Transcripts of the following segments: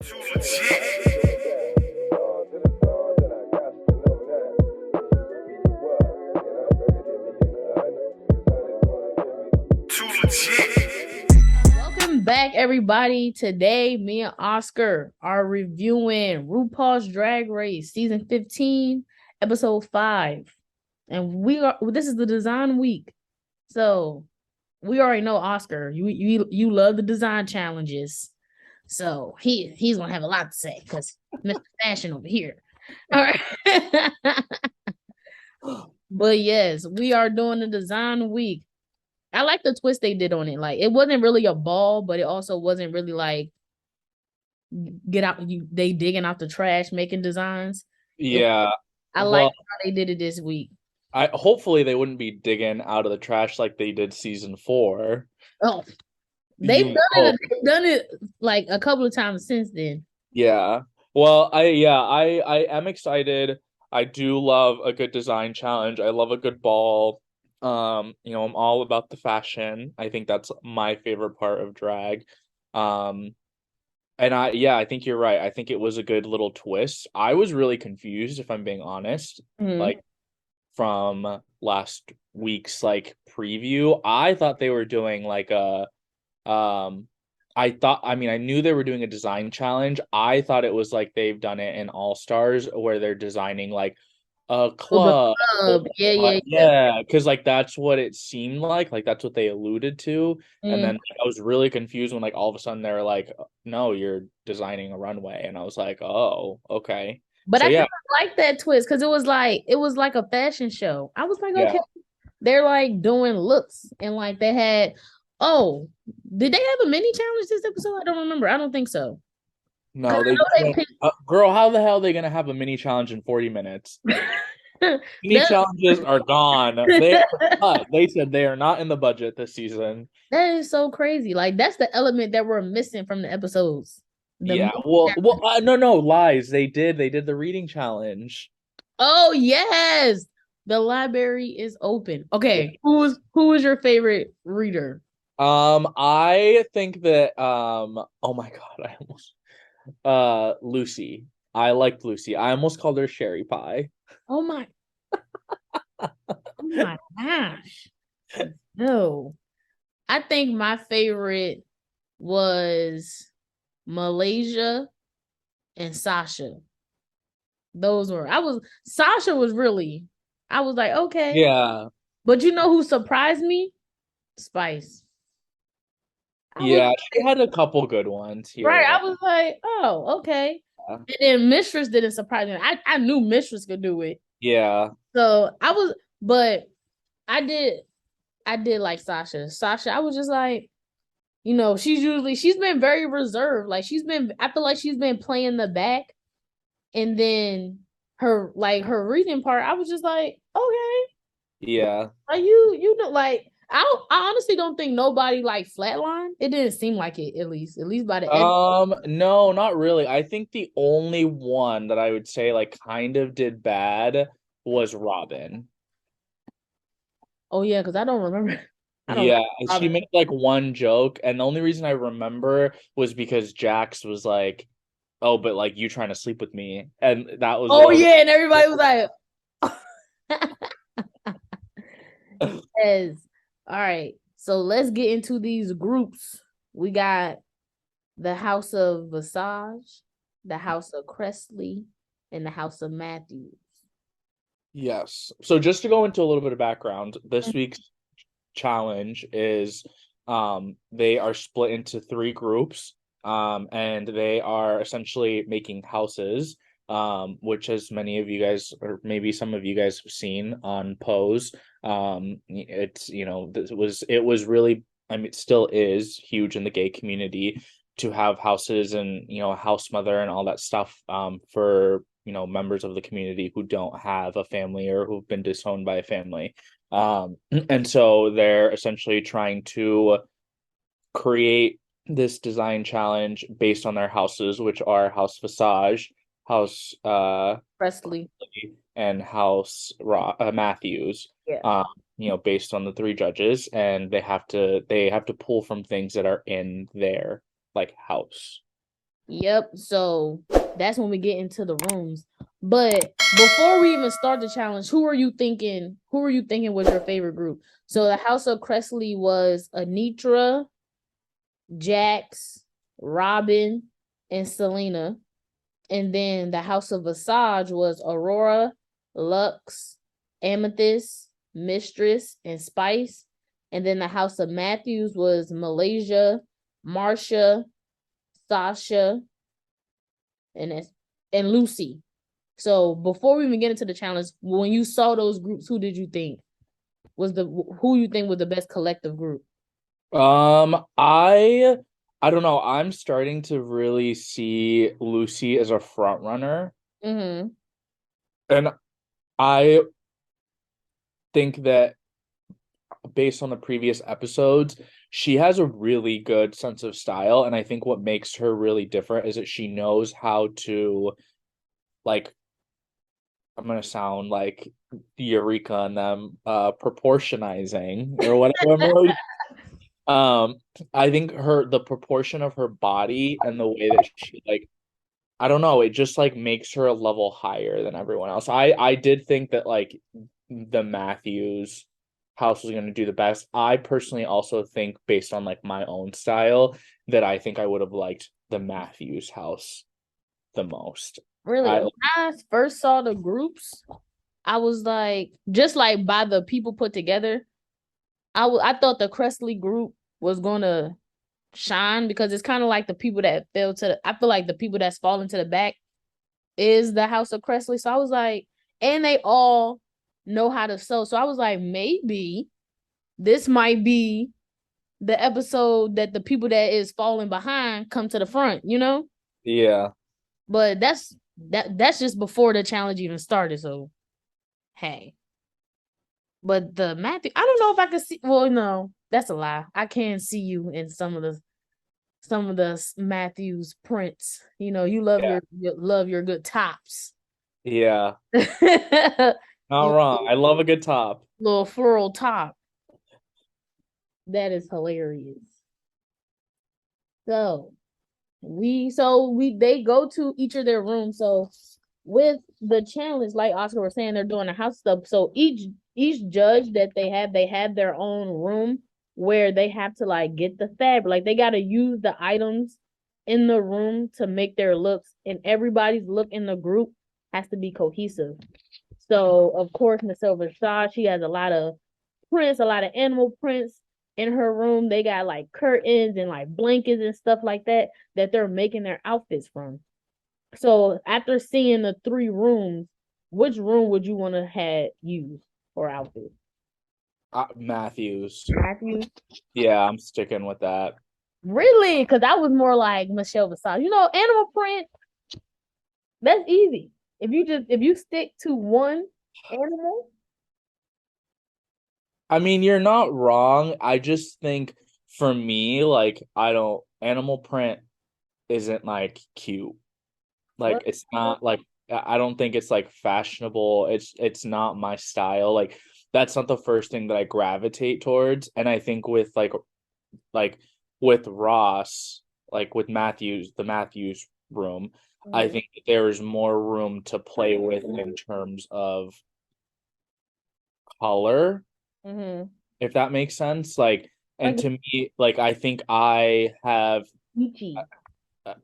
Too legit. Too legit. Welcome back, everybody. Today, me and Oscar are reviewing RuPaul's Drag Race season 15, episode 5. And this is the design week. So we already know Oscar. You love the design challenges. So he's gonna have a lot to say because Mr. Fashion over here. All right. But yes, we are doing the design week. I like the twist they did on it. Like it wasn't really a ball, but it also wasn't really like get out they digging out the trash making designs. It, Yeah. I like Well, how they did it this week. I hopefully they wouldn't be digging out of the trash like they did season 4. Oh, You hope. they've done it like a couple of times since then. Yeah. Well, I am excited. I do love a good design challenge. I love a good ball. I'm all about the fashion. I think that's my favorite part of drag. Um, and I think you're right. I think it was a good little twist. I was really confused, if I'm being honest. Mhm. Like from last week's like preview. I thought they were doing like a um I knew they were doing a design challenge. I thought it was like they've done it in All Stars where they're designing like a Oh, the club. club. Yeah, yeah, yeah. Yeah, because like that's what it seemed like that's what they alluded to. And then Mm. like, I was really confused when like all of a sudden they're like, no, you're designing a runway. And I was like, oh, okay. But So I kind yeah, of like that twist because it was like a fashion show. I was like, yeah. okay, they're like doing looks and like they had. Oh, did they have a mini challenge this episode? I don't remember. I don't think so. Because No, I they know just they went, picked. girl, how the hell are they gonna have a mini challenge in 40 minutes? Mini that, challenges are gone. They are cut. They said they are not in the budget this season. that is so crazy. Like that's the element that we're missing from the episodes. The Yeah. mini Well, challenge. no, lies. They did the reading challenge. Oh yes, the library is open. Yeah. Okay, who is your favorite reader? I think that oh my God, I almost Lucy. I liked Lucy. I almost called her Sherry Pie. Oh my, oh my gosh. No. I think my favorite was Malaysia and Sasha. Those were Sasha was really I was like, okay. Yeah. But you know who surprised me? Spice. I was Yeah, she had a couple good ones here right. and I was like, oh, okay. there. And then Mistress didn't surprise me. I knew Mistress could do it. Yeah. So I was but I did I did like Sasha. Sasha, I was just like, she's been very reserved. Like I feel like she's been playing the back, and then her reading part, I was just like, okay, Yeah. like you know, like I honestly don't think nobody like flatline. It didn't seem like it, at least by the end. No, not really. I think the only one that I would say like kind of did bad was Robin. Oh yeah, because I don't remember. I don't Yeah, she remember. made like one joke, and the only reason I remember was because Jax was like, "Oh, but like you trying to sleep with me," and that was the Oh only. yeah, and everybody was like, yes. All right, so let's get into these groups. We got the House of Visage, the House of Cressley, and the House of Matthews. Yes. So just to go into a little bit of background, this week's challenge is they are split into 3 groups, and they are essentially making houses, which as many of you guys or maybe some of you guys have seen on Pose. It's it was really, I mean, it still is huge in the gay community to have houses and a house mother and all that stuff, for members of the community who don't have a family or who've been disowned by a family. And so they're essentially trying to create this design challenge based on their houses, which are House Visage, House Cressley. and Matthews. Yeah. Based on the 3 judges, and they have to pull from things that are in their like house. Yep. So that's when we get into the rooms. But before we even start the challenge, who are you thinking? Who are you thinking was your favorite group? So the House of Cressley was Anitra, Jax, Robin, and Selena. And then the House of Visage was Aurora, Lux, Amethyst, Mistress, and Spice. And then the House of Matthews was Malaysia, Marsha, Sasha, and and Lucy. So before we even get into the challenge, when you saw those groups, who did you think was the who you think was the best collective group? I don't know. I'm starting to really see Lucy as a front runner, Mm-hmm. and I think that based on the previous episodes, she has a really good sense of style, and I think what makes her really different is that she knows how to like I'm gonna sound like Eureka and them proportionizing or whatever. Um, I think the proportion of her body and the way that she like I don't know, it just like makes her a level higher than everyone else. I did think that like the Matthews house was going to do the best. I personally also think based on like my own style that I think I would have liked the Matthews house the most. Really, I when I first saw the groups, I was like, just like by the people put together, I thought the Cressley group was gonna shine because it's kind of like the people that fell to the. I feel like the people that's falling to the back is the House of Cressley. So I was like, and they all know how to sew. So I was like, maybe this might be the episode that the people that is falling behind come to the front, you know? yeah. But that's just before the challenge even started. So hey. But the Matthew, I don't know if I could see. Well, no, that's a lie. I can see you in some of the Matthews prints. You know, you love Yeah. your love your good tops. Yeah. Not Your wrong. I love a good top. little floral top. That is hilarious. So we they go to each of their rooms. So with the challenge, like Oscar was saying, they're doing the house stuff. So each judge that they have their own room where they have to like get the fabric. Like they gotta use the items in the room to make their looks, and everybody's look in the group has to be cohesive. So of course, Michelle Visage, she has a lot of prints, a lot of animal prints in her room. They got like curtains and like blankets and stuff like that they're making their outfits from. So after seeing the three rooms, which room would you want to have used for outfit? Matthews. Matthew? Yeah, I'm sticking with that. Really? Because I was more like Michelle Visage. You know, animal print, that's easy. If you stick to one animal, I mean, you're not wrong. I just think for me, like, I don't, animal print isn't like cute. Like, what? it's not like, I don't think it's like fashionable. It's not my style. Like, that's not the first thing that I gravitate towards. And I think with like with Ross, like with Matthews, the Matthews room, I Mhm. think that there is more room to play with in terms of color, Mhm. if that makes sense. Like, and Like to me, like I think I have peachy.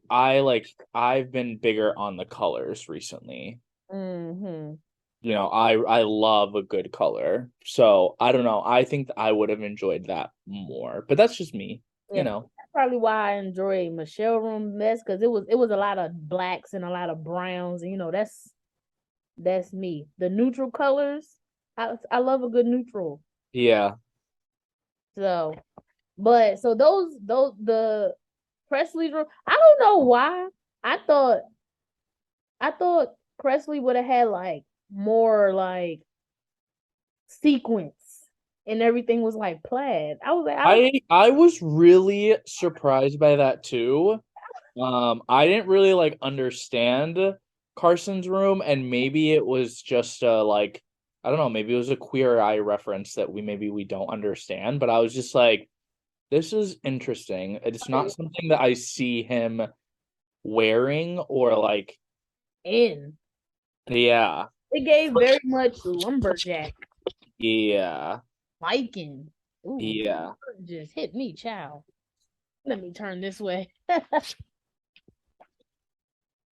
I've been bigger on the colors recently. Mm-hmm. You know, I love a good color. So I don't know. I think I would have enjoyed that more. But that's just me, you Yeah, know. that's probably why I enjoy Michelle Room best because it was a lot of blacks and a lot of browns, and that's me. The neutral colors, I love a good neutral. Yeah. So, but so those the Presley's room. I don't know why. I thought I thought Presley would have had like more like sequence and everything was like plaid. I was like, I don't. I was really surprised by that too. I didn't really like understand Carson's room, and maybe it was just like I don't know, maybe it was a Queer Eye reference that we don't understand, but I was just like, this is interesting. It's not something that I see him wearing or like In yeah. it gave very much lumberjack Yeah. Viking. Ooh, Yeah. just hit me, child. Let me turn this way.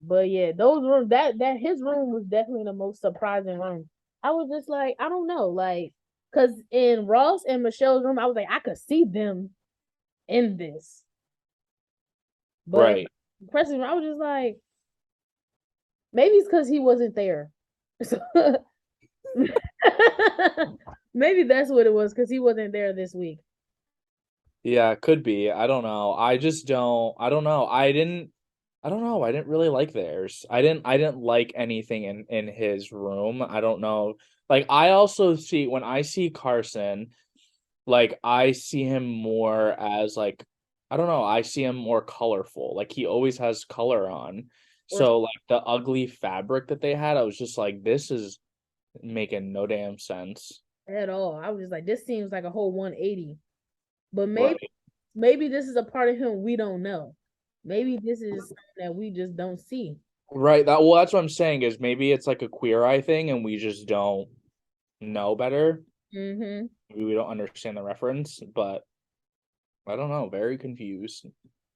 But yeah, those rooms that his room was definitely the most surprising room. I was just like, I don't know, like, cause in Ross and Michelle's room, I was like, I could see them in this, but Right. in Preston's room, I was just like, maybe it's because he wasn't there. So maybe that's what it was, because he wasn't there this week. Yeah, it could be. I don't know. I don't know. I don't know. I didn't really like theirs. I didn't like anything in his room. I don't know. Like I also see when I see Carson, like I see him more as like I don't know, I see him more colorful. Like he always has color on. Or So like the ugly fabric that they had, I was just like this is making no damn sense. at all. I was just like, this seems like a whole 180. But Right. maybe this is a part of him we don't know. Maybe this is something that we just don't see. Right. That well, that's what I'm saying is maybe it's like a queer eye thing and we just don't know better. Mm-hmm. Maybe we don't understand the reference, but I don't know. Very confused.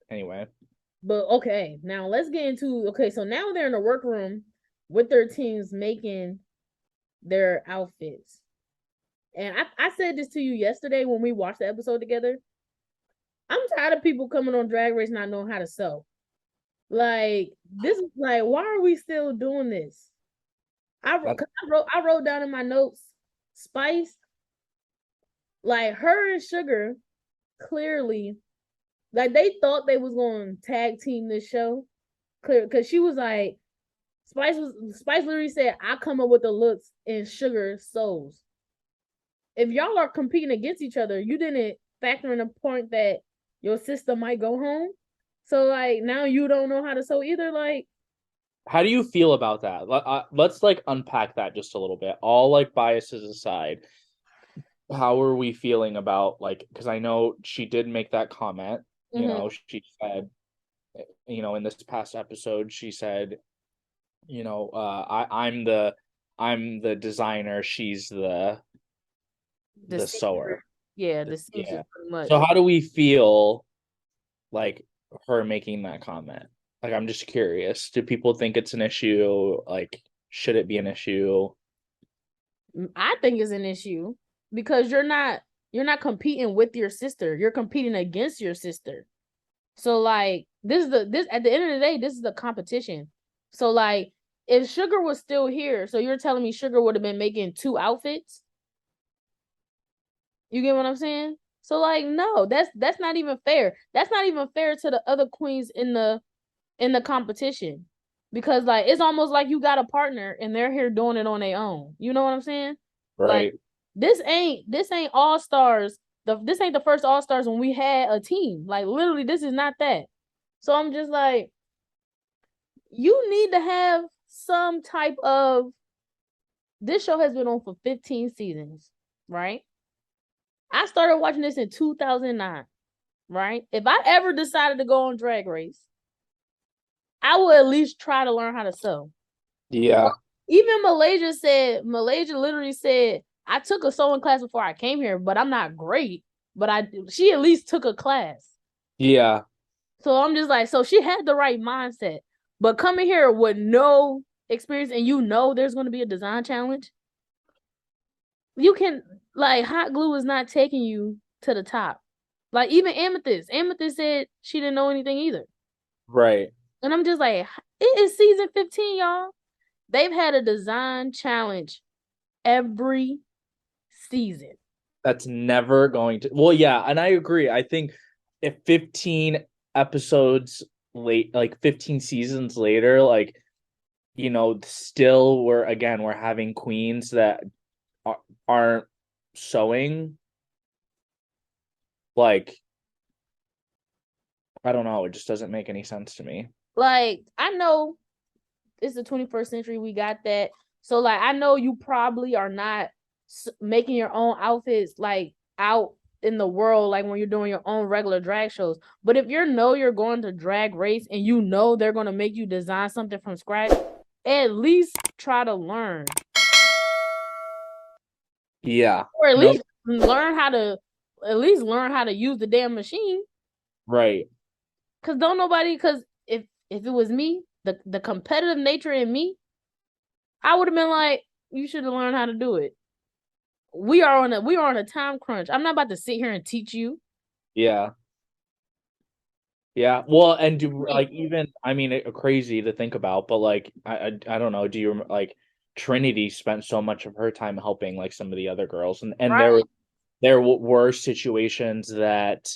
Anyway. But okay, now let's get into okay. So now they're in the workroom with their teams making their outfits. And I said this to you yesterday when we watched the episode together. I'm tired of people coming on Drag Race not knowing how to sew. Like this is like, why are we still doing this? That, I wrote down in my notes, Spice, like her and Sugar, clearly, like they thought they was going to tag team this show, clear, because she was like, Spice literally said, "I come up with the looks and Sugar sews." If y'all are competing against each other, you didn't factor in the point that your sister might go home. So like now you don't know how to sew either. Like how do you feel about that? Let's like unpack that just a little bit. All like biases aside, how are we feeling about like because I know she did make that comment, you mhm, know, she said, you know, in this past episode, she said, you know, I'm the designer, she's the the sewer. seamstress, yeah, the seamstress Yeah. pretty much. So how do we feel like her making that comment? Like I'm just curious. Do people think it's an issue? Like should it be an issue? I think it's an issue because you're not competing with your sister. You're competing against your sister. So like this at the end of the day, this is the competition. So like if Sugar was still here, so you're telling me Sugar would have been making two outfits? You get what I'm saying? So like no, that's not even fair. That's not even fair to the other queens in the competition. Because like it's almost like you got a partner and they're here doing it on their own. You know what I'm saying? Like Right. this ain't all stars. This ain't the first all stars when we had a team. Like literally, this is not that. So I'm just like, you need to have some type of. This show has been on for 15 seasons, right? I started watching this in 2009, right? If I ever decided to go on Drag Race, I would at least try to learn how to sew. Yeah. Even Malaysia literally said, I took a sewing class before I came here, but I'm not great. But she at least took a class. Yeah. So I'm just like, so she had the right mindset. But coming here with no experience and you know there's going to be a design challenge, you can, like, hot glue is not taking you to the top. Like, even Amethyst said she didn't know anything either. Right. And I'm just like, it is season 15, y'all. They've had a design challenge every season. That's never going to well, yeah, and I agree. I think if 15 episodes late, like 15 seasons later, like, you know, still we're having queens that aren't sewing, like, I don't know, it just doesn't make any sense to me. Like, I know it's the 21st century. We got that. So, like, I know you probably are not making your own outfits, like, out in the world, like when you're doing your own regular drag shows. But if you're going to Drag Race and you know they're gonna make you design something from scratch, at least try to learn. Yeah. Or at No, least learn how to use the damn machine. right. Cause if it was me, the competitive nature in me, I would have been like, you should have learned how to do it. We are on a time crunch. I'm not about to sit here and teach you. Yeah. Yeah. Well, and do Like, like even I mean crazy to think about, but like I don't know, do you like Trinity spent so much of her time helping like some of the other girls, and right. there were situations that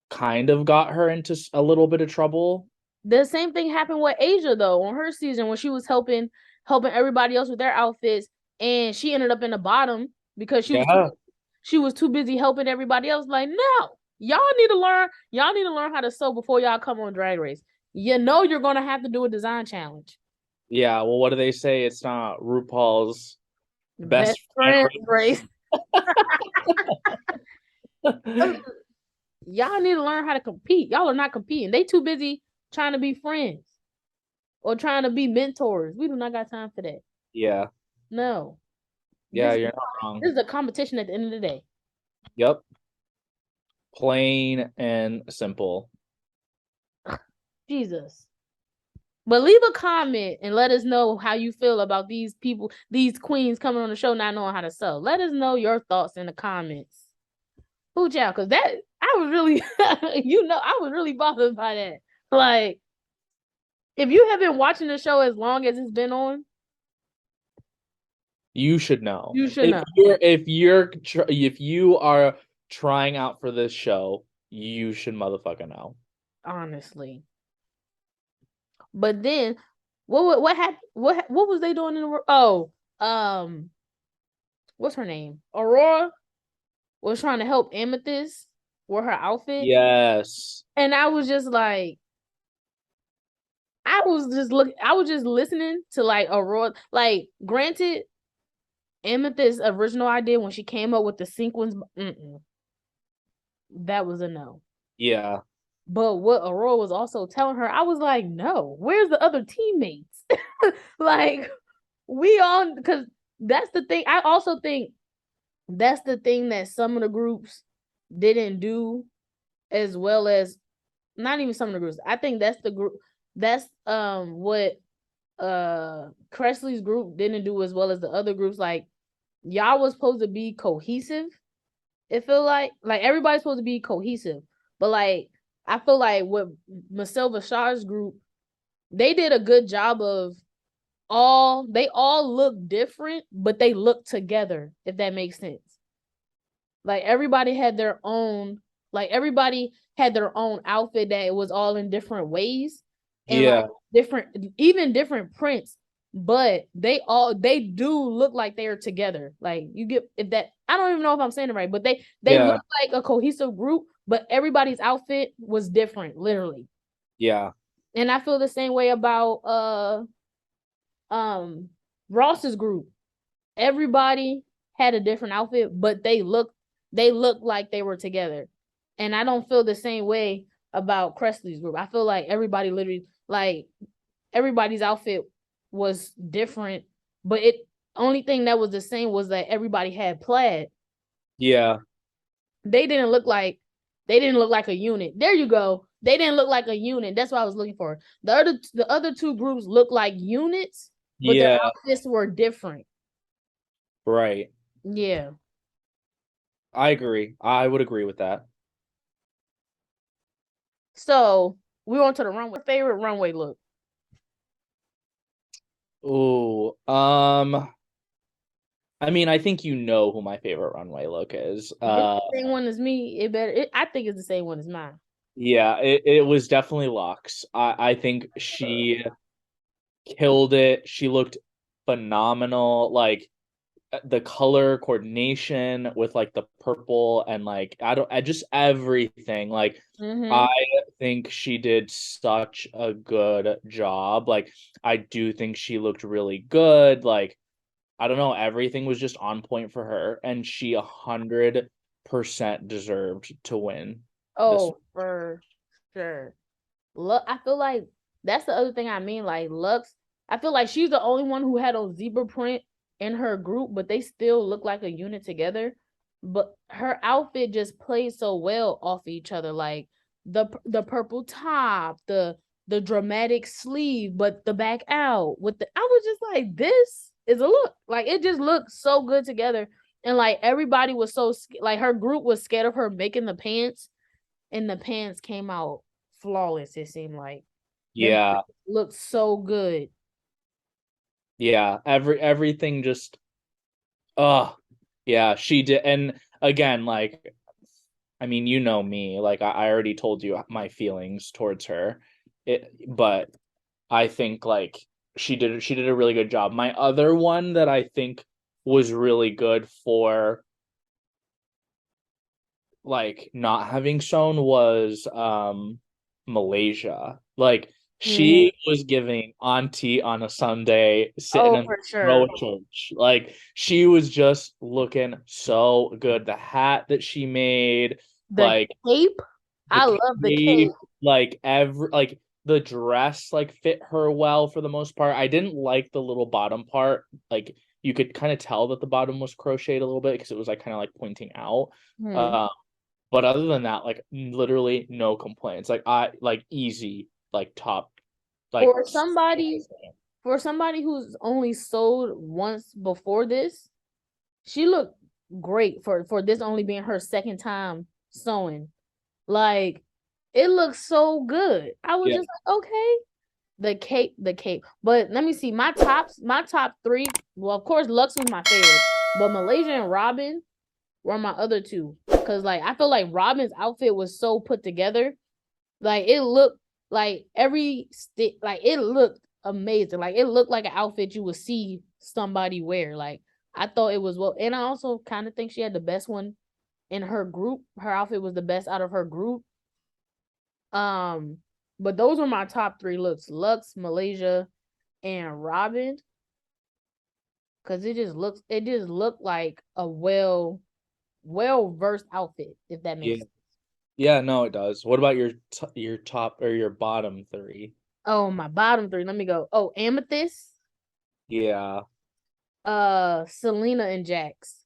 kind of got her into a little bit of trouble. The same thing happened with Asia though on her season when she was helping everybody else with their outfits, and she ended up in the bottom because Yeah. she was too busy helping everybody else. Like, no, y'all need to learn how to sew before y'all come on Drag Race. You know you're gonna have to do a design challenge. Yeah. Well, what do they say? It's not RuPaul's Best best friends race. friend. Y'all need to learn how to compete. Y'all are not competing. They too busy trying to be friends or trying to be mentors. We do not got time for that. Yeah. No. Yeah, This you're not wrong. this is a competition at the end of the day. Yep. Plain and simple. Jesus. But leave a comment and let us know how you feel about these people, these queens coming on the show not knowing how to sew. Let us know your thoughts in the comments. Who y'all? Because that I was really, I was really bothered by that. Like, if you have been watching the show as long as it's been on, You should know. you should know. If you are trying out for this show, you should motherfucking know. Honestly. But then, what happened? What was they doing in the? What's her name? Aurora was trying to help Amethyst with her outfit, Yes. and I was just like, I was just listening to like Aurora. Like, granted, Amethyst's original idea when she came up with the sequins, that was a no. Yeah. But what Aurora was also telling her, I was like, no, where's the other teammates? Like, we all, because that's the thing. I also think that's the thing that some of the groups didn't do as well as, not even some of the groups. I think that's the group that's what Cresley's group didn't do as well as the other groups. Like, y'all was supposed to be cohesive. It feel like everybody's supposed to be cohesive, but like I feel like with Michelle Visage group, they did a good job of they all look different, but they look together, if that makes sense. Like everybody had their own outfit that was all in different ways and like Yeah. different prints, but they do look like they're together. Like, you get, if that, I don't even know if I'm saying it right, but they Yeah. look like a cohesive group, but everybody's outfit was different, literally. Yeah. And I feel the same way about Ross's group. Everybody had a different outfit, but they looked like they were together. And I don't feel the same way about Cresley's group. I feel like everybody literally, like, everybody's outfit was different, but it only thing that was the same was that everybody had plaid. Yeah. They didn't look like a unit. There you go. They didn't look like a unit. That's what I was looking for. The other two groups looked like units, but their Yeah. outfits were different. Right. Yeah. I agree. I would agree with that. So we went to the runway. Favorite runway look? Ooh. I mean, I think you know who my favorite runway look is. If it's the same one as me, I think it's the same one as mine. Yeah, it was definitely Lux. I think she killed it. She looked phenomenal. Like the color coordination with like the purple and like I just everything. Like I think she did such a good job. Like I do think she looked really good. Like I don't know, everything was just on point for her, and she 100% 100% deserved to win. Oh, for sure. Look, I feel like that's the other thing I mean. Like Lux, I feel like she's the only one who had a zebra print in her group, but they still look like a unit together. But her outfit just plays so well off each other. Like the purple top, the dramatic sleeve, but the back out with the. I was just like, this is a look. Like it just looked so good together, and like everybody was so like her group was scared of her making the pants, and the pants came out flawless. It seemed like them Yeah. looked so good. Yeah. Everything just oh yeah, she did. And again, like I mean, you know me, like I already told you my feelings towards her. But I think like she did a really good job. My other one that I think was really good for like not having shown was Malaysia. Like Mhm. she was giving auntie on a Sunday sitting Oh, in for the sure. church. Like she was just looking so good. The hat that she made, The like cape, the I love the cape. cape, like the dress like fit her well for the most part. I didn't like the little bottom part. Like you could kind of tell that the bottom was crocheted a little bit because it was like kind of like pointing out. Hmm. Um, but other than that, like literally no complaints. Like I like easy, like top, like For somebody, for somebody who's only sold once before this, she looked great for this only being her second time sewing. Like it looks so good. I was yeah. just like, okay. The cape. But let me see. My top three. Well, of course, Lux was my favorite, but Malaysia and Robin were my other two. Cause like I feel like Robin's outfit was so put together. Like it looked like every stick. Like it looked amazing. Like it looked like an outfit you would see somebody wear. Like I thought it was well, and I also kind of think she had the best one in her group. Her outfit was the best out of her group. Um, but those were my top three looks: Lux, Malaysia, and Robin. Cause it just looked like a well versed outfit, if that Yeah. makes sense. Yeah, no, it does. What about your top or your bottom three? Oh, my bottom three. Let me go. Oh, Amethyst, Yeah. Selena and Jax.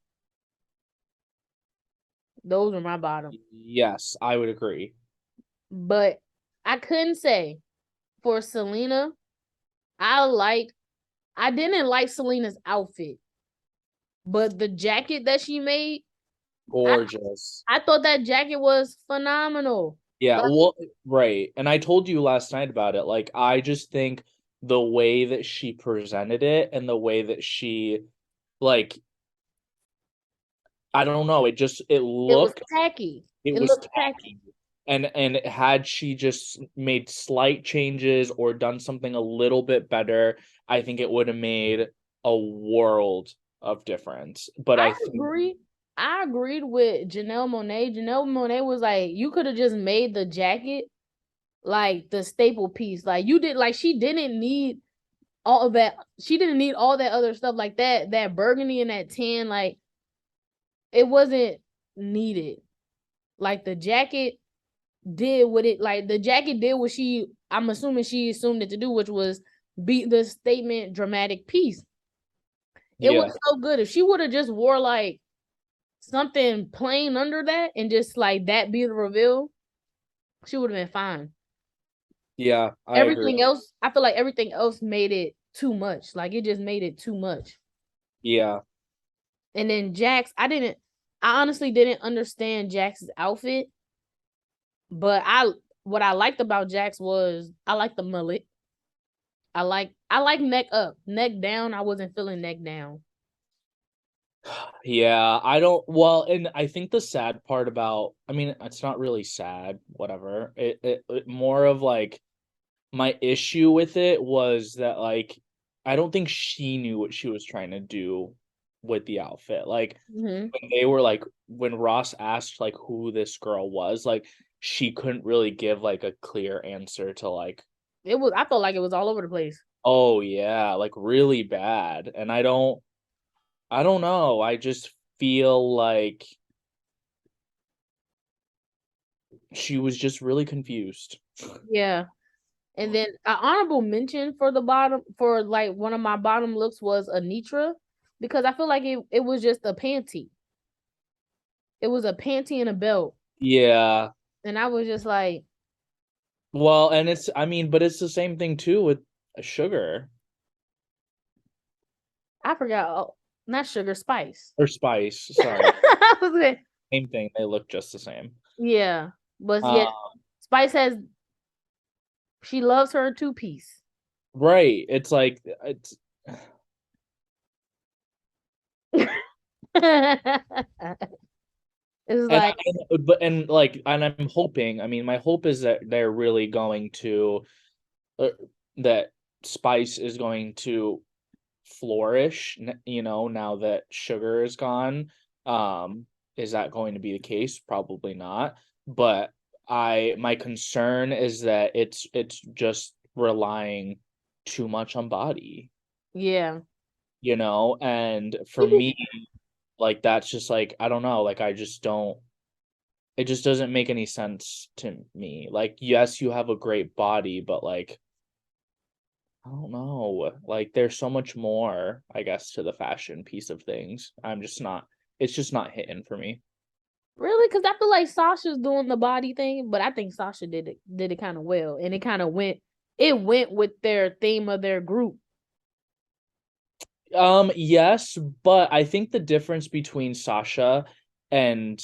Those were my bottom. Yes, I would agree. But I couldn't say for Selena, I liked I didn't like Selena's outfit, but the jacket that she made, I Gorgeous. I thought that jacket was phenomenal. Yeah, Like well, right. And I told you last night about it. Like, I just think the way that she presented it and the way that she, like, I don't know, it it was looked, tacky. it It was looked tacky. tacky. And had she just made slight changes or done something a little bit better, I think it would have made a world of difference. But I I think, agree. I agreed with Janelle Monae. Janelle Monae was like, you could have just made the jacket like the staple piece. Like you did, like she didn't need all of that. She didn't need all that other stuff like that. That burgundy and that tan, like it wasn't needed. Like the jacket did what it like the jacket did what she I'm assuming she assumed it to do, which was be the statement dramatic piece. It yeah, was so good. If she would have just wore like something plain under that and just like that be the reveal, she would have been fine. yeah, I agree. Everything else, I feel like everything else made it too much. Like it just made it too much. Yeah. And then Jax, I honestly didn't understand Jax's outfit, but what I liked about Jax was I like the mullet. I like neck up, neck down. I wasn't feeling neck down. Yeah, I don't well, and I think the sad part about I mean, it's not really sad, whatever. It more of like my issue with it was that like I don't think she knew what she was trying to do with the outfit. Like Mm-hmm. when they were like when Ross asked like who this girl was, like she couldn't really give like a clear answer to like, I felt like it was all over the place. oh yeah, like really bad. And I don't know. I just feel like she was just really confused. Yeah. And then an honorable mention for the bottom for like one of my bottom looks was Anitra, because I feel like it was just a panty. It was a panty and a belt. Yeah. And I was just like, Well, and it's I mean, but it's the same thing too with Sugar I forgot. Oh, not Sugar, Spice. or Spice. Sorry, I was like, same thing. They look just the same. yeah. But yeah, Uh, Spice has she loves her two piece. right. It's like it's It's and, like, and like and I'm hoping. I mean, my hope is that they're really going to uh, that Spice is going to flourish, now that Sugar is gone. Is that going to be the case? Probably not. But my concern is that it's just relying too much on body, yeah. and for me, like that's just like I don't know, like I just don't it just doesn't make any sense to me. Like, yes, you have a great body, but like I don't know. Like there's so much more, I guess, to the fashion piece of things. It's just not hitting for me. Really? Because I feel like Sasha's doing the body thing, but I think Sasha did it kind of well. And it went with their theme of their group. Yes, but I think the difference between Sasha and,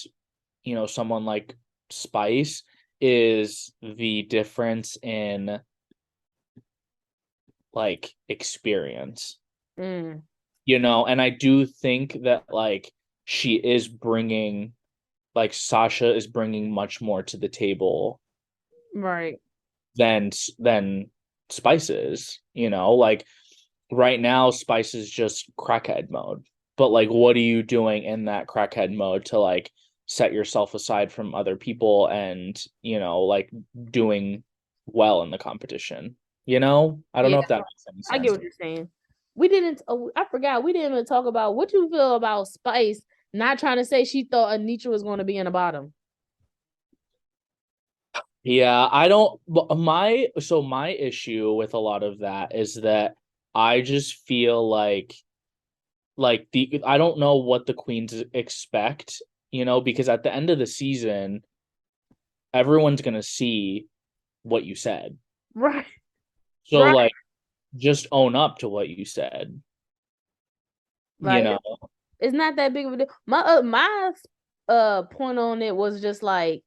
someone like Spice is the difference in like experience. Mm, And I do think that like she is bringing like Sasha is bringing much more to the table right. than Spice is, like right now Spice is just crackhead mode. But like what are you doing in that crackhead mode to like set yourself aside from other people and, like doing well in the competition? I don't Yeah, know if that makes any I get sense. what you're saying. We didn't. Oh, I forgot. We didn't even talk about what you feel about Spice not trying to say she thought Anitra was going to be in the bottom. Yeah, I don't but my issue with a lot of that is that I just feel like the I don't know what the Queens expect, because at the end of the season, everyone's gonna see what you said. Right. So Right. like just own up to what you said, you Like know. it's not that big of a deal. My point on it was just like,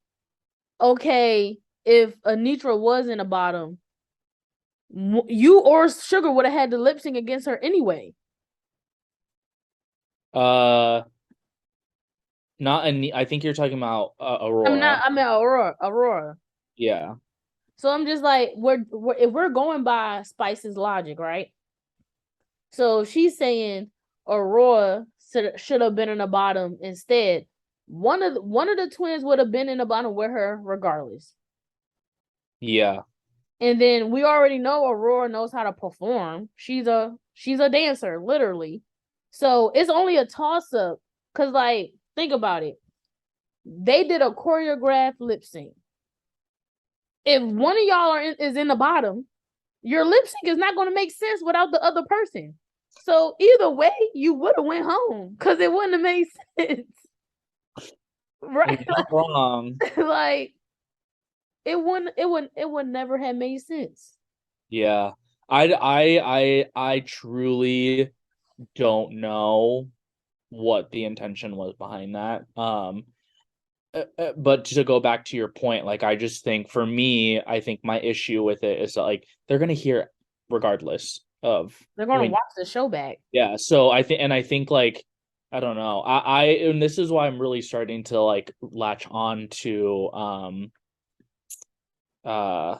okay, if Anitra was in the bottom, you or Sugar would have had to lip sync against her anyway. Uh not any I think you're talking about I'm not. Aurora. I mean Aurora. Aurora. Yeah. So I'm just like, if we're going by Spice's logic, right? So she's saying Aurora should have been in the bottom instead. One of the twins would have been in the bottom with her regardless. Yeah. And then we already know Aurora knows how to perform. She's a dancer, literally. So it's only a toss up. Cause like, think about it. They did a choreographed lip sync. If one of y'all is in the bottom, your lip sync is not going to make sense without the other person. So either way, you would have went home because it wouldn't have made sense, right? You're not wrong. Like it would never have made sense. Yeah. I truly don't know what the intention was behind that. But to go back to your point, like I just think for me, I think my issue with it is that, like they're gonna hear it regardless of They're going to when. watch the show back. Yeah, so I think like I don't know. I and this is why I'm really starting to like latch on to uh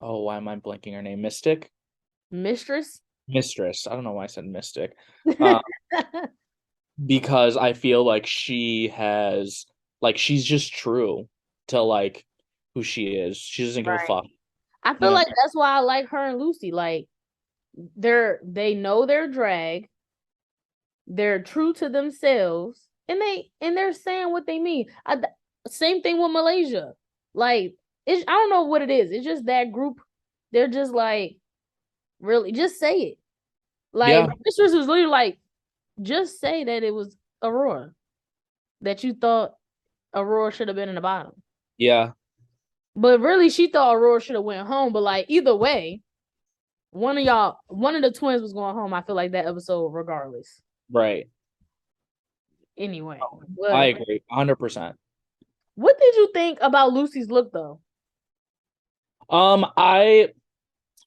oh, why am I blanking her name? Mistress. Mistress. I don't know why I said Mystic. Uh, because I feel like she's just true to like who she is. She doesn't give a Right. fuck. I You feel know? like that's why I like her and Lucy. Like they know their drag, they're true to themselves, and they're saying what they mean. Same thing with Malaysia. Like it's I don't know what it is. It's just that group. They're just like really just say it. Like Yeah, my mistress was literally like, just say that it was Aurora. That you thought Aurora should have been in the bottom. yeah, But really she thought Aurora should have went home. But like either way, one of the twins was going home. I feel like that episode regardless. right. Anyway. I But agree, 100%. what did you think about Lucy's look though? I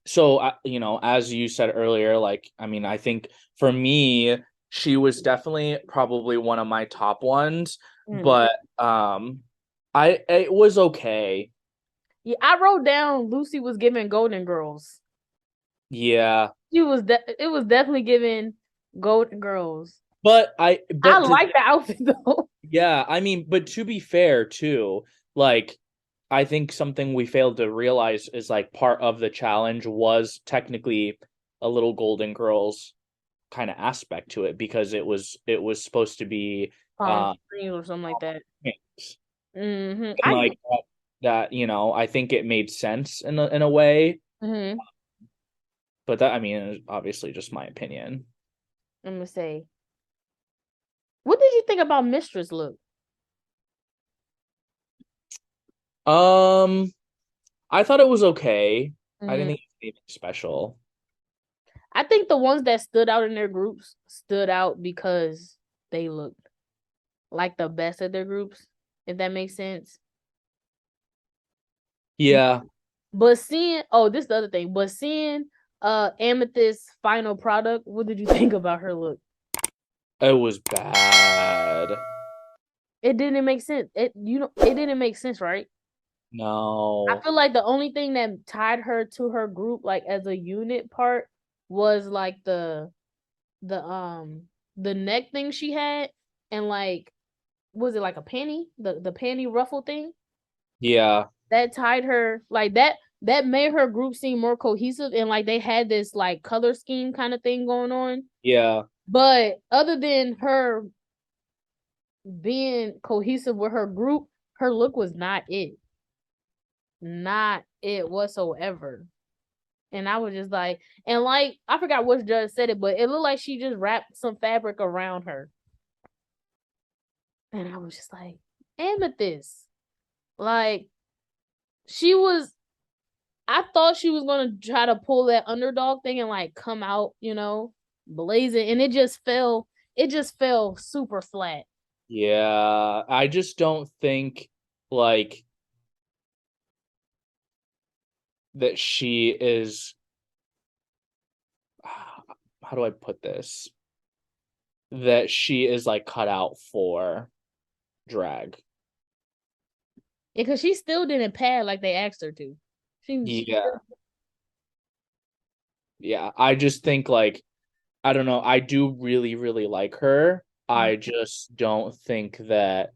so you know, as you said earlier, like I mean, I think for me, she was definitely probably one of my top ones, Mm. but I it was okay. Yeah, I wrote down Lucy was giving Golden Girls. Yeah, It was definitely giving Golden Girls. but I to like the outfit though. yeah, I mean, but to be fair too, like I think something we failed to realize is like part of the challenge was technically a little Golden Girls kind of aspect to it because it was supposed to be Palm uh Springs or something like that. and I get. like that, you know, I think it made sense in a way, Mm-hmm. but that I mean is obviously just my opinion. I'm gonna say, what did you think about Mistress look? Um, I thought it was okay. I didn't Mm-hmm. think it was anything special. I think the ones that stood out in their groups stood out because they looked like the best of their groups, if that makes sense. Yeah, But seeing, oh, this is the other thing. But seeing Amethyst's final product, what did you think about her look? it was bad. It didn't make sense. It didn't make sense, right? I No. feel like the only thing that tied her to her group, like as a unit part, was like the the neck thing she had, and like was it like a panty, the panty ruffle thing Yeah, that tied her like that made her group seem more cohesive, and like they had this like color scheme kind of thing going on. yeah, But other than her being cohesive with her group, her look was not it whatsoever. And I was just like, and like I forgot which judge said it, but it looked like she just wrapped some fabric around her. And I was just like, Amethyst. Like she was I thought she was gonna try to pull that underdog thing and like come out, blazing. And it just fell super flat. yeah. I just don't think like that she is how do I put this? That she is like cut out for drag. Because she still didn't pad like they asked her to. She Yeah. Yeah. I just think like I don't know, I do really, really like her. I just don't think that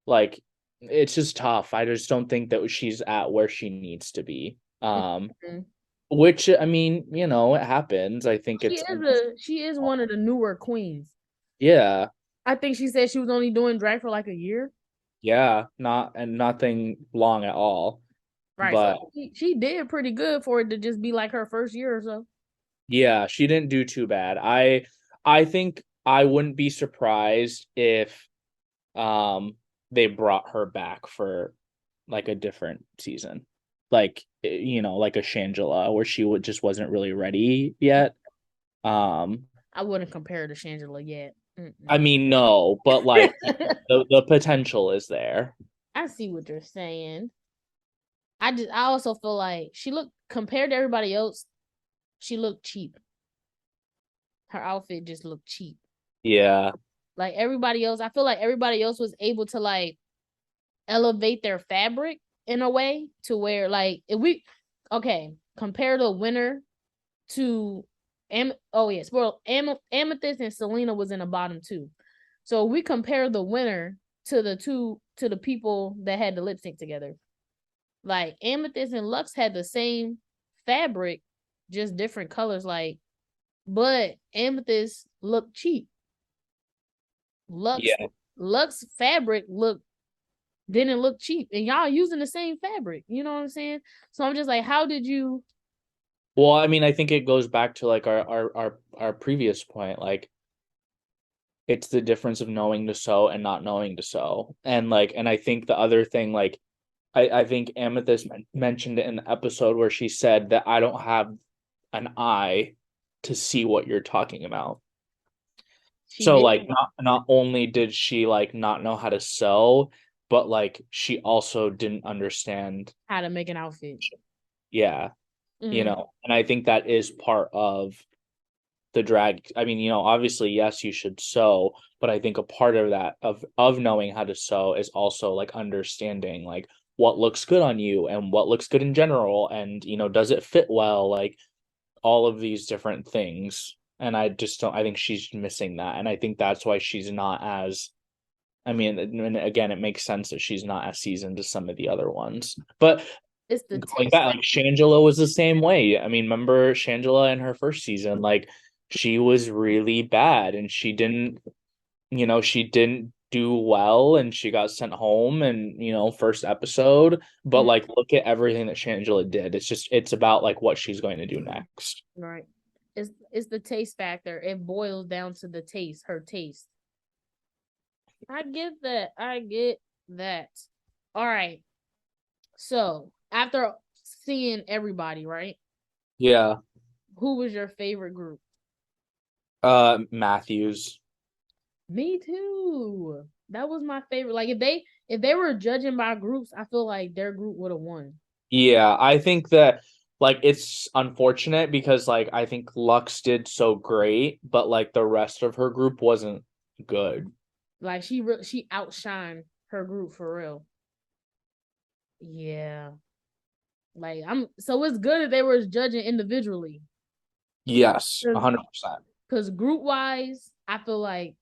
like it's just tough. I just don't think that she's at where she needs to be. Mhm. Which I mean, you know, it happens. I think it's She is one of the newer queens. yeah, I think she said she was only doing drag for like a year. yeah, not and nothing long at all. Right. So But she did pretty good for it to just be like her first year or so. yeah, she didn't do too bad. I think I wouldn't be surprised if they brought her back for like a different season. Like you know, like a Shangela where she would just wasn't really ready yet. Um I wouldn't compare to Shangela yet. I Mm-mm. mean no, but like the potential is there. I see what you're saying. I also feel like she looked compared to everybody else, she looked cheap. Her outfit just looked cheap. Yeah. Like everybody else, I feel like everybody else was able to like elevate their fabric in a way to where like if we okay, compare the winner to oh yes, well Amethyst and Selena was in the bottom two. So we compare the winner to the people that had the lip sync together. Like Amethyst and Lux had the same fabric, just different colors. Like, but Amethyst looked cheap. Lux Yeah. Lux fabric looked didn't look cheap, and y'all using the same fabric. You know what I'm saying? So I'm just like, how did you? Well, I mean, I think it goes back to like our previous point. Like, it's the difference of knowing to sew and not knowing to sew. And like, and I think the other thing, like, I think Amethyst mentioned it in the episode where she said that I don't have an eye to see what you're talking about. She So did like not only did she like not know how to sew, but like she also didn't understand, how to make an outfit. yeah, Mm-hmm. and I think that is part of the drag. I mean, obviously, yes, you should sew, but I think a part of that of knowing how to sew is also like understanding like what looks good on you and what looks good in general, and does it fit well, like all of these different things. And I just don't, I think she's missing that, and I think that's why she's not as, I mean, and again, it makes sense that she's not as seasoned as some of the other ones. But It's the going taste. back, like Shangela was the same way. I mean, remember Shangela in her first season, like she was really bad and she didn't do well and she got sent home and first episode. But Mm, like look at everything that Shangela did. It's about like what she's going to do next. right. It's the taste factor. It boils down to the taste, her taste. I get that. I get that. All right. So after seeing everybody, right? Yeah. Who was your favorite group? Matthews. Me too. That was my favorite. Like if they were judging by groups, I feel like their group would have won. Yeah, I think that like it's unfortunate because like I think Lux did so great, but like the rest of her group wasn't good. Like she outshined her group for real. Yeah. Like I'm so it's good that they were judging individually. Yes, Cause, 100%. 'Cause group wise, I feel like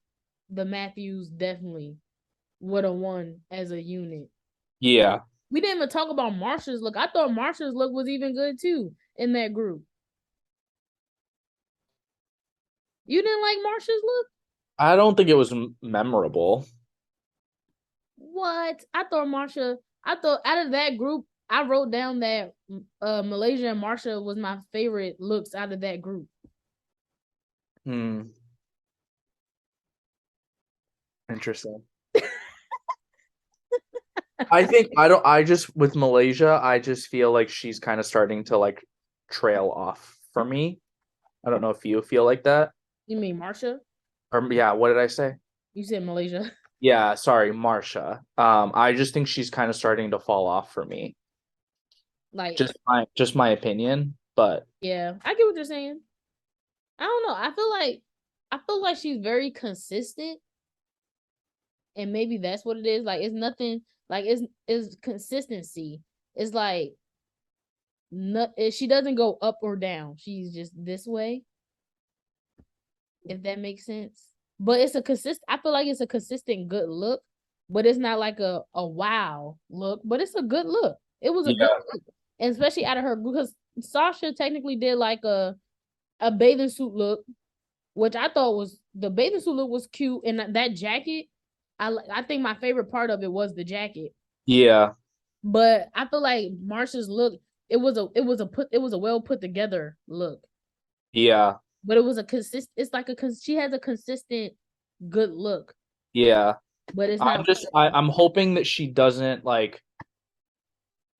the Matthews definitely would have won as a unit. Yeah. We didn't even talk about Marsha's look. I thought Marsha's look was even good too in that group. You didn't like Marsha's look? I don't think it was memorable. What? I thought out of that group, I wrote down that Malaysia and Marsha was my favorite looks out of that group. Hmm. Interesting. I think I just with Malaysia, I just feel like she's kind of starting to like trail off for me. I don't know if you feel like that. You mean Marsha? Or yeah, what did I say? You said Malaysia. Yeah, sorry, Marsha. I just think she's kind of starting to fall off for me. Like, Just my opinion, but yeah, I get what you're saying. I don't know. I feel like she's very consistent, and maybe that's what it is. Like, it's nothing. Like, it's consistency. It's like she doesn't go up or down. She's just this way, if that makes sense. But it's a consistent. I feel like it's a consistent good look, but it's not like a wow look. But it's a good look. It was a good yeah, look, and especially out of her because Sasha technically did like a bathing suit look, which I thought was the bathing suit look was cute, and that jacket. I think my favorite part of it was the jacket, yeah, but I feel like Marsha's look. It was a well put together look. yeah, But it was a consist. It's like she has a consistent good look, yeah. but it's not. I'm hoping that she doesn't like.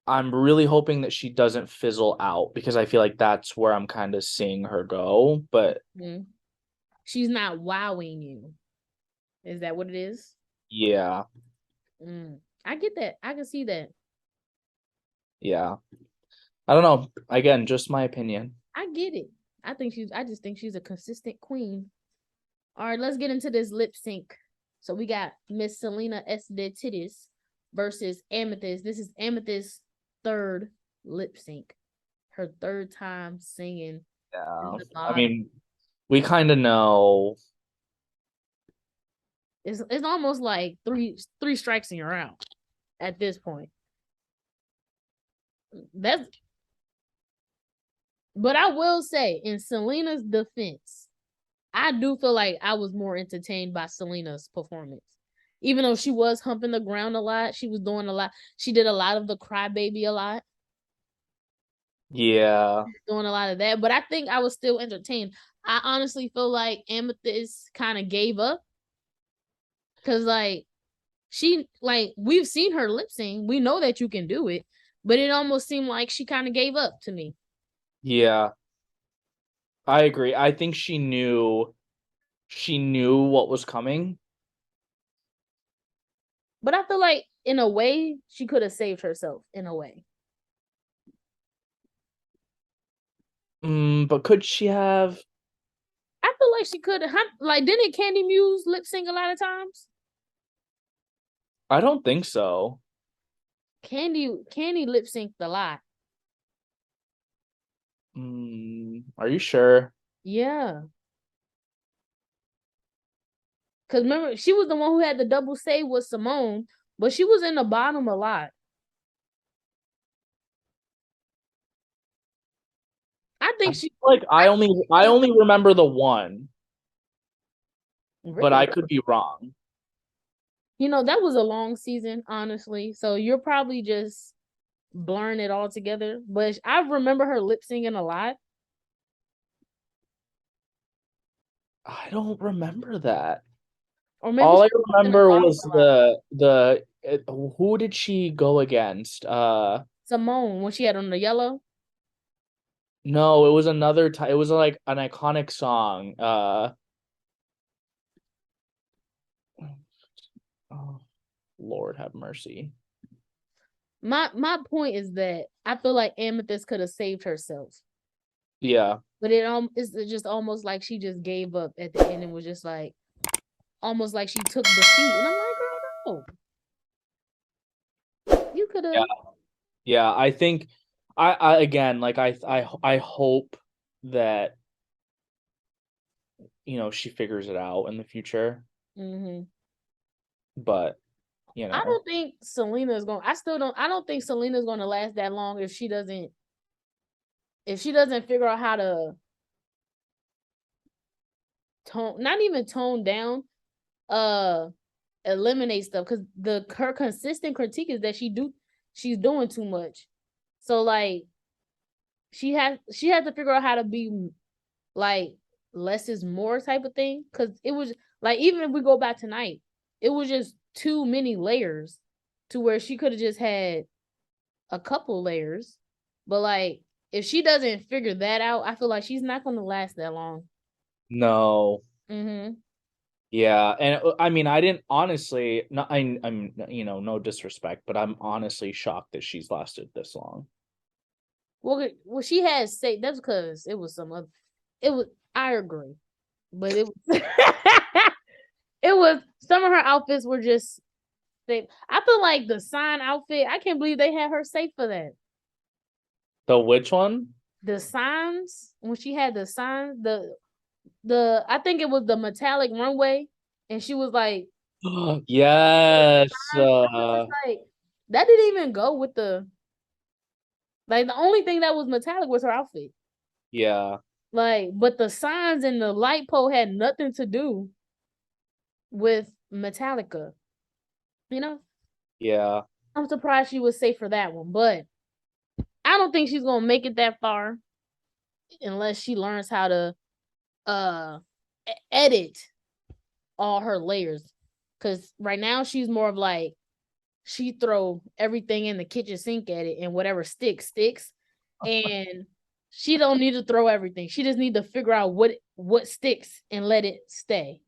I'm really hoping that she doesn't fizzle out because I feel like that's where I'm kind of seeing her go. But Mhm. She's not wowing you. Is that what it is? yeah, I get that. I can see that. yeah. I don't know. Again, just my opinion. I get it. I just think she's a consistent queen. All right, let's get into this lip sync. So we got Miss Selena S. De Titties versus Amethyst. This is Amethyst's third lip sync. Her third time singing in Yeah. the I bottom. mean, we kind of know. It's almost like three strikes and you're out at this point. That's But I will say, in Selena's defense, I do feel like I was more entertained by Selena's performance. Even though she was humping the ground a lot, she was doing a lot. She did a lot of the crybaby a lot, Yeah. doing a lot of that. But I think I was still entertained. I honestly feel like Amethyst kind of gave up because we've seen her lip sync. We know that you can do it, but it almost seemed like she kind of gave up to me. Yeah. I agree. I think she knew what was coming. But I feel like in a way she could have saved herself in a way. But could she have? I feel like she could have like didn't Candy Muse lip sync a lot of times? I don't think so. Candy lip synced a lot. Are you sure? Yeah. Cause remember, she was the one who had the double save with Simone, but she was in the bottom a lot. I think she Like I only remember the one, but really, I could be wrong. that was a long season, honestly. So you're probably just blurring it all together. But I remember her lip singing a lot. I don't remember that. Or maybe All she I was in the remember bottom was a lot. who did she go against? Simone, when she had on the yellow. No, it was another time. It was like an iconic song. Oh, Lord have mercy. My point is that I feel like Amethyst could have saved herself. Yeah. But it's just almost like she just gave up at the end and was just like almost like she took defeat. And I'm like, girl, no. You could Yeah. have. Yeah, I think I again like I hope that she figures it out in the future, Mm-hmm. but I don't think Selena's going. I still don't. I don't think Selena's going to last that long if she doesn't. If she doesn't figure out how to not even tone down, uh, eliminate stuff because her consistent critique is that she's doing too much. So like she had to figure out how to be like less is more type of thing because it was like even if we go back tonight, it was just too many layers to where she could have just had a couple layers. But like if she doesn't figure that out, I feel like she's not going to last that long. no. Mm-hmm. Yeah, and I mean I didn't honestly no, I'm no disrespect, but I'm honestly shocked that she's lasted this long. Well, she had say that's because it was some other. It was I agree, but it was it was some of her outfits were just safe. I feel like the sign outfit. I can't believe they had her safe for that. The which one? The signs when she had the signs, I think it was the metallic runway, and she was like, Yes. I was like, that didn't even go with the only thing that was metallic was her outfit. Yeah. Like, but the signs and the light pole had nothing to do with Metallica. You know, Yeah. I'm surprised she was safe for that one, but I don't think she's gonna make it that far unless she learns how to uh edit all her layers. Cause right now she's more of like she throw everything in the kitchen sink at it and whatever sticks. And she don't need to throw everything. She just need to figure out what sticks and let it stay.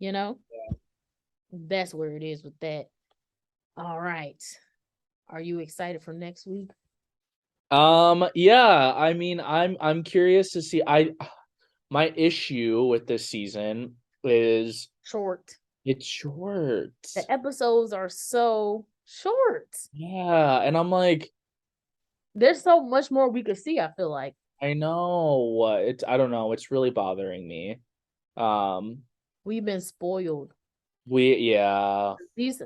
That's where it is with that. All right. Are you excited for next week? Yeah, I mean I'm curious to see. My issue with this season is Short. it's short. The episodes are so short. Yeah, and I'm like, There's so much more we could see, I feel like. I know I don't know, it's really bothering me. Um, We've been spoiled. yeah, These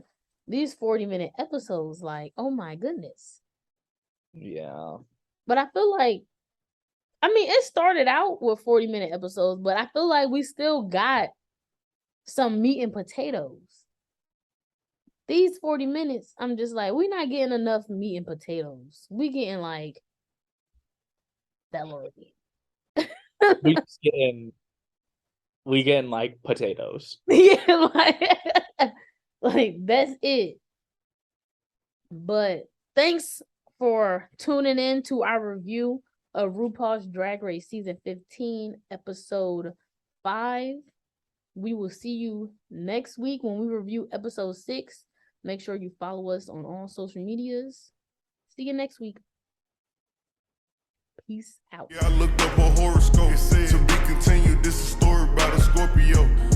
40-minute episodes, like, oh my goodness. yeah. But I feel like I mean it started out with 40-minute episodes, but I feel like we still got some meat and potatoes. these 40 minutes, I'm just like, we're not getting enough meat and potatoes. We getting like celery. We just getting like potatoes. Yeah, like that's it. But thanks for tuning in to our review of RuPaul's Drag Race Season 15, Episode 5. We will see you next week when we review Episode 6. Make sure you follow us on all social medias. See you next week. Peace out. Yeah, I looked up a horoscope. It said to be continued. This is a story about a Scorpio.